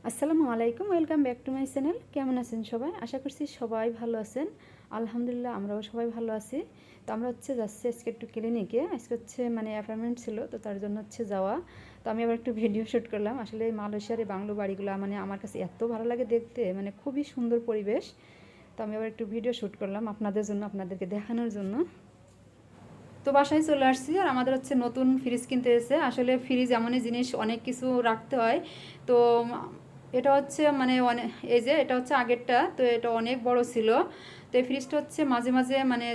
আসসালামু আলাইকুম, welcome back to my channel. কেমন আছেন সবাই? আশা করছি সবাই ভালো আছেন। আলহামদুলিল্লাহ আমরাও সবাই ভালো আছি। তো আমরা যাচ্ছি আজকে একটু ক্লিনিকে। আজকে অ্যাপয়েন্টমেন্ট ছিল, তো তার জন্য যাওয়া। তো আমি আবার একটু ভিডিও শ্যুট করলাম। আসলে এই মালয়েশিয়ার এই বাংলো বাড়িগুলো আমার কাছে এত ভালো লাগে দেখতে, খুবই সুন্দর পরিবেশ। তো আমি আবার একটু ভিডিও শ্যুট করলাম আপনাদের জন্য, আপনাদেরকে দেখানোর জন্য। তো বাসায় চলে আসছি, আর আমাদের নতুন ফ্রিজ কিনতে এসেছে। আসলে ফ্রিজ এমনই জিনিস, অনেক কিছু রাখতে হয়। তো এটা এই যে এটা আগেরটা, তো এটা অনেক বড় ছিল। তো এই ফ্রিজটা মাঝে মাঝে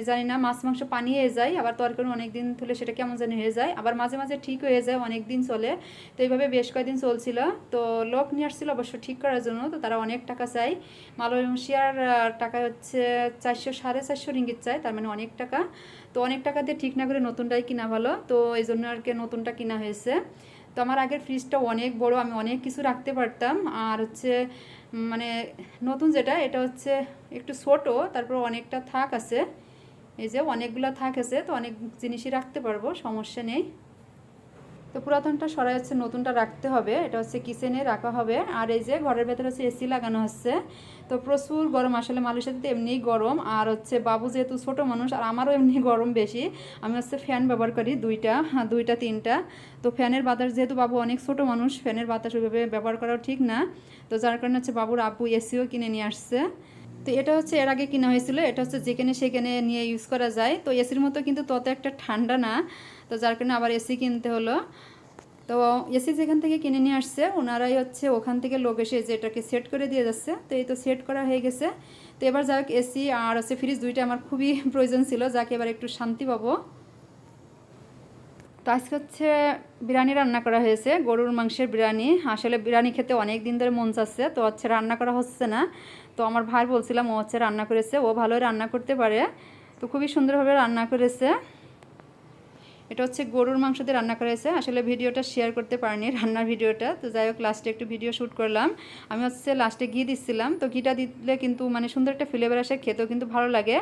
জানি না, মাছ মাংস পানি হয়ে যায়, আবার তরকারি অনেক দিন তুলে সেটা কেমন জানি হয়ে যায়, আবার মাঝে মাঝে ঠিক হয়ে যায়, অনেক দিন চলে। তো এইভাবে বেশ কয়েকদিন চলছিল। তো লোক নিয়ে আসছিল অবশ্য ঠিক করার জন্য। তো তারা অনেক টাকা চাই, মালয়েশিয়ার টাকা 400-450 রিঙ্গিত চাই, তার অনেক টাকা। তো অনেক টাকা দিয়ে ঠিক না করে নতুনটাই কিনা ভালো, তো এই জন্য আর কি নতুনটা কিনা হয়েছে। তো আমার আগের ফ্রিজটা অনেক বড়, আমি অনেক কিছু রাখতে পারতাম। আর মানে নতুন যেটা, এটা একটু ছোট, তারপর অনেকটা থাক আছে, এই যে অনেকগুলো থাক আছে, তো অনেক জিনিসই রাখতে পারবো, সমস্যা নেই। তো পুরাতনটা সরাই নতুনটা রাখতে হবে। এটা কিচেনে রাখা হবে। আর এই যে ঘরের ভেতরে এসি লাগানো হচ্ছে। তো প্রচুর গরম, আসলে মালয়েশিয়াতে এমনিই গরম। আর বাবু যেহেতু ছোট মানুষ, আর আমারও এমনি গরম বেশি। আমি ফ্যান ব্যবহার করি দুইটা তিনটা। তো ফ্যানের বাতাস, যেহেতু বাবু অনেক ছোট মানুষ, ফ্যানের বাতাস ওইভাবে ব্যবহার করাও ঠিক না। তো যার কারণে বাবুর আব্বু এসিও কিনে নিয়ে আসছে। তো এটা এর আগে কিনা হয়েছিল। এটা যেখানে সেখানে নিয়ে ইউজ করা যায়। তো এসির মতো কিন্তু তত একটা ঠান্ডা না, তো যার কারণে আবার এসি কিনতে হলো। তো এসি যেখান থেকে কিনে নিয়ে আসছে, ওনারাই ওখান থেকে লোক এসে যে এটাকে সেট করে দিয়ে যাচ্ছে। তো এই তো সেট করা হয়ে গেছে। তো এবার যাক, এসি আর ফ্রিজ দুইটা আমার খুবই প্রয়োজন ছিল, যাকে এবার একটু শান্তি পাবো। তো আজকে বিরিয়ানি রান্না করা হয়েছে, গরুর মাংসের বিরিয়ানি। আসলে বিরিয়ানি খেতে অনেক দিন ধরে মন চাচ্ছে, তো রান্না করা হচ্ছে না। তো আমার ভাই বলছিলাম, ও রান্না করেছে, ও ভালোই রান্না করতে পারে। তো খুবই সুন্দরভাবে রান্না করেছে। এটা গরুর মাংস দিয়ে রান্না করা হয়েছে। আসলে ভিডিওটা শেয়ার করতে পারিনি, রান্নার ভিডিওটা। তো যাই হোক, লাস্টে একটু ভিডিও শ্যুট করলাম। আমি লাস্টে ঘি দিচ্ছিলাম। তো ঘিটা দিলে কিন্তু সুন্দর একটা ফ্লেভার আসে, খেতেও কিন্তু ভালো লাগে।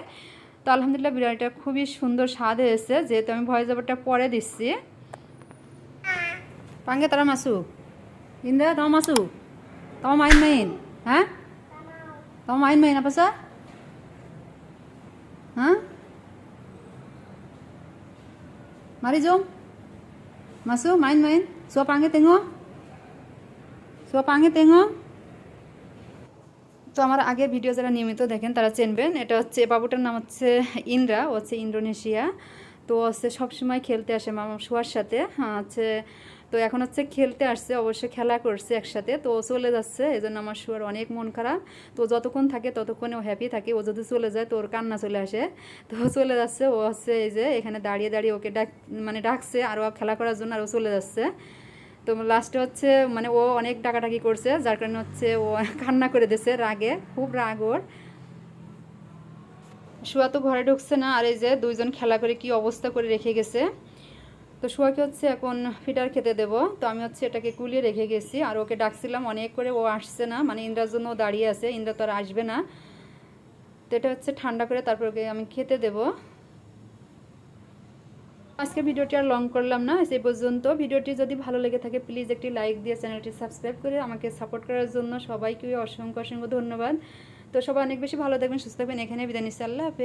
তো আলহামদুলিল্লাহ বিরিয়ানিটা খুবই সুন্দর স্বাদ হয়েছে, যেহেতু আমি ভয়েস ওভারটা পরে দিচ্ছি। পাঙ্গে তারা মাসু ইন্দা তোমার মাসু, তোমার main হ্যাঁ, তোমার main apa sih? Hah? Mari jom masuk main-main. Suap panggil tengok, suap panggil tengok. তো আমার আগে ভিডিও যারা নিয়মিত দেখেন তারা চিনবেন। এটা বাবুটার নাম ইন্দ্রা, ও ইন্দোনেশিয়া। তো সবসময় খেলতে আসে মামা শুয়ার সাথে। তো এখন খেলতে আসছে, অবশ্যই খেলা করছে একসাথে। তো চলে যাচ্ছে, এই জন্য আমার শুয়ার অনেক মন খারাপ। তো যতক্ষণ থাকে ততক্ষণে ও হ্যাপি থাকে, ও যদি চলে যায় তো ওর কান্না চলে আসে। তো চলে যাচ্ছে, ও এই যে এখানে দাঁড়িয়ে দাঁড়িয়ে ওকে ডাকছে আরও খেলা করার জন্য, আর ও চলে যাচ্ছে। তো লাস্টে ও অনেক ডাকাডাকি করছে, যার কারণে ও কান্না করে দিয়েছে, রাগে, খুব রাগ ওর। শুয়া তো ঘরে ঢুকছে না, আর এই যে দুইজন খেলা করে কি অবস্থা করে রেখে গেছে। তো শুয়াকে এখন ফিডার খেতে দেবো। তো আমি এটাকে কুলিয়ে রেখে গেছি, আর ওকে ডাকছিলাম অনেক করে, ও আসছে না, ইন্দ্রার জন্য দাঁড়িয়ে আছে, ইন্দ্রা তো আর আসবে না। তো এটা ঠান্ডা করে তারপর ওকে আমি খেতে দেবো। আজকে ভিডিওটি আর লং করলাম না, সেই পর্যন্ত। ভিডিওটি যদি ভালো লেগে থাকে প্লিজ একটি লাইক দিয়ে চ্যানেলটি সাবস্ক্রাইব করে আমাকে সাপোর্ট করার জন্য সবাইকে অসংখ্য অসংখ্য ধন্যবাদ। তো সবাই অনেক বেশি ভালো থাকবেন, সুস্থ থাকবেন। এখানে বিদায় নিচ্ছি, আল্লাহ হাফেজ।